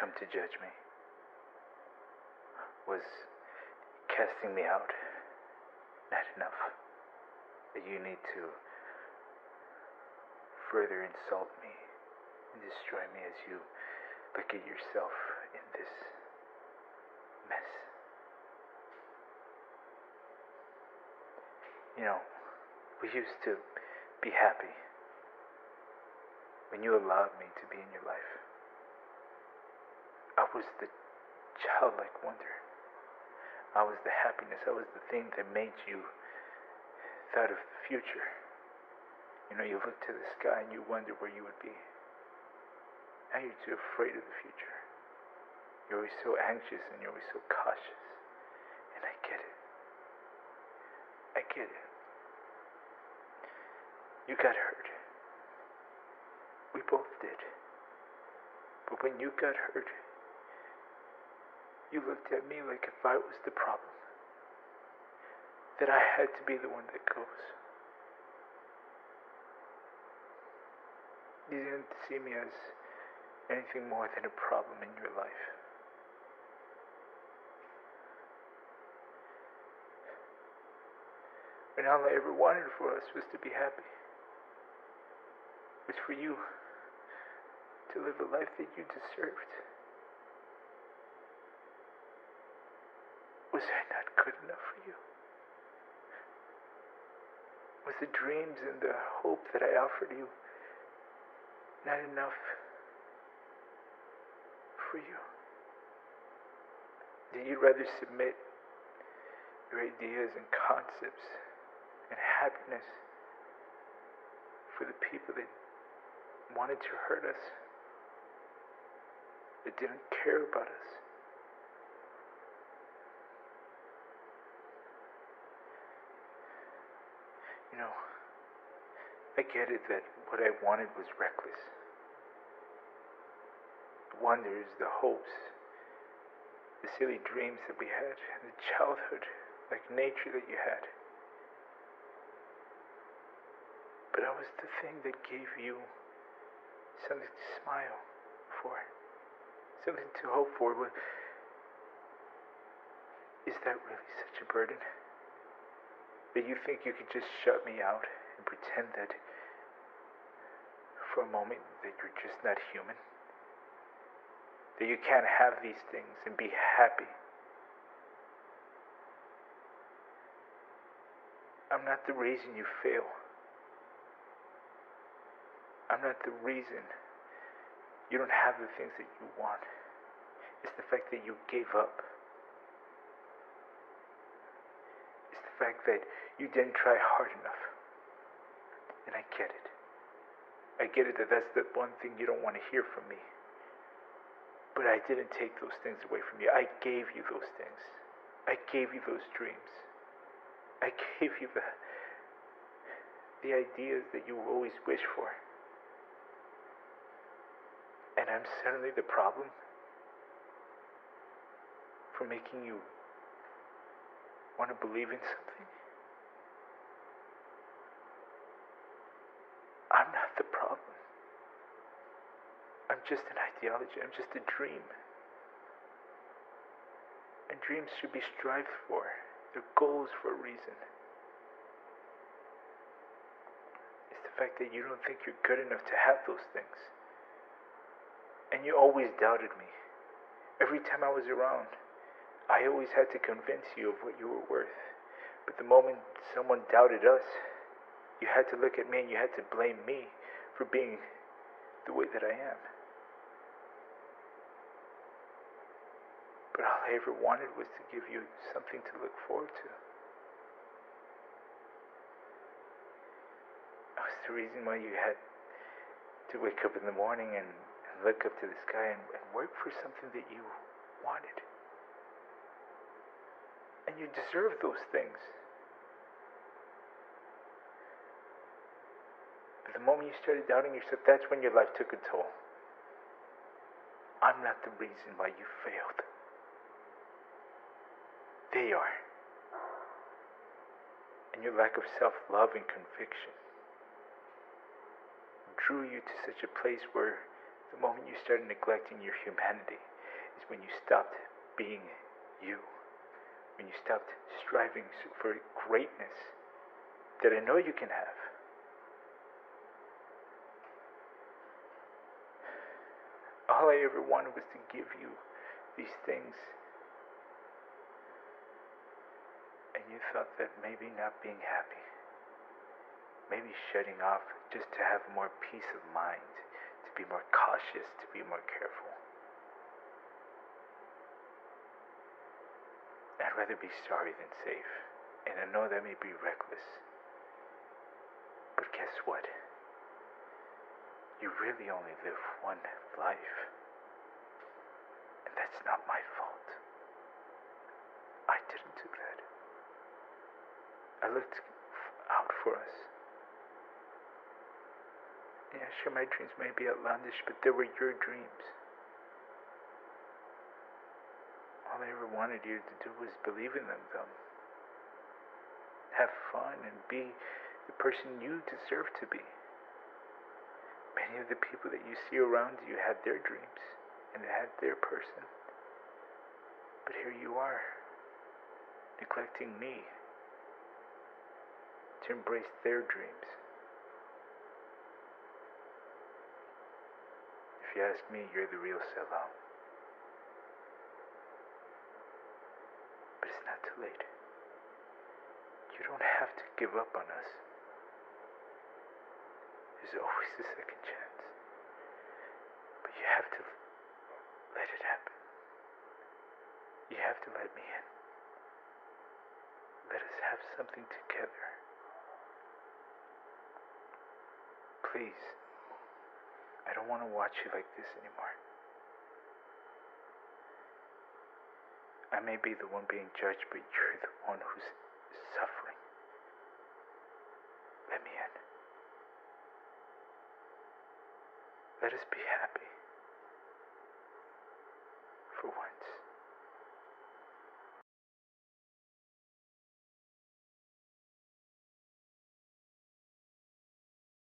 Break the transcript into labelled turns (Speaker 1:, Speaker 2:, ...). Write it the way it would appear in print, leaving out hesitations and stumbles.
Speaker 1: come to judge me, was casting me out. Not enough. That you need to further insult me and destroy me as you look at yourself in this mess. You know, we used to be happy when you allowed me to be in your life. I was the childlike wonder. I was the happiness. I was the thing that made you thought of the future. You know, you look to the sky and you wonder where you would be. Now you're too afraid of the future. You're always so anxious and you're always so cautious. And I get it. I get it. You got hurt. We both did. But when you got hurt, you looked at me like if I was the problem. That I had to be the one that goes. You didn't see me as anything more than a problem in your life. And all I ever wanted for us was to be happy. Was for you to live a life that you deserved. Was I not good enough for you? Was the dreams and the hope that I offered you not enough for you? Did you rather submit your ideas and concepts and happiness for the people that wanted to hurt us, that didn't care about us? You know, I get it that what I wanted was reckless. The wonders, the hopes, the silly dreams that we had, the childhood, like nature that you had. But I was the thing that gave you something to smile for, something to hope for. Is that really such a burden? That you think you could just shut me out and pretend that for a moment that you're just not human? That you can't have these things and be happy? I'm not the reason you fail. I'm not the reason you don't have the things that you want. It's the fact that you gave up. It's the fact that you didn't try hard enough. And I get it. I get it that that's the one thing you don't want to hear from me. But I didn't take those things away from you. I gave you those things. I gave you those dreams. I gave you the ideas that you always wish for. And I'm suddenly the problem for making you want to believe in something? I'm not the problem. I'm just an ideology. I'm just a dream. And dreams should be strived for. They're goals for a reason. It's the fact that you don't think you're good enough to have those things. And you always doubted me. Every time I was around, I always had to convince you of what you were worth. But the moment someone doubted us, you had to look at me and you had to blame me for being the way that I am. But all I ever wanted was to give you something to look forward to. That was the reason why you had to wake up in the morning and look up to the sky and work for something that you wanted. And you deserve those things. But the moment you started doubting yourself, that's when your life took a toll. I'm not the reason why you failed. They are. And your lack of self-love and conviction drew you to such a place where the moment you started neglecting your humanity, is when you stopped being you, when you stopped striving for greatness that I know you can have. All I ever wanted was to give you these things, and you thought that maybe not being happy, maybe shutting off just to have more peace of mind, to be more cautious, to be more careful. I'd rather be sorry than safe, and I know that may be reckless, but guess what? You really only live one life, and that's not my fault. I didn't do that. I looked out for us. Yeah, sure, my dreams may be outlandish, but they were your dreams. All I ever wanted you to do was believe in them, though. Have fun and be the person you deserve to be. Many of the people that you see around you had their dreams, and they had their person. But here you are, neglecting me to embrace their dreams. If you ask me, you're the real sellout. But it's not too late. You don't have to give up on us. There's always a second chance. But you have to let it happen. You have to let me in. Let us have something together. Please. I don't want to watch you like this anymore. I may be the one being judged, but you're the one who's suffering. Let me in. Let us be happy. For once.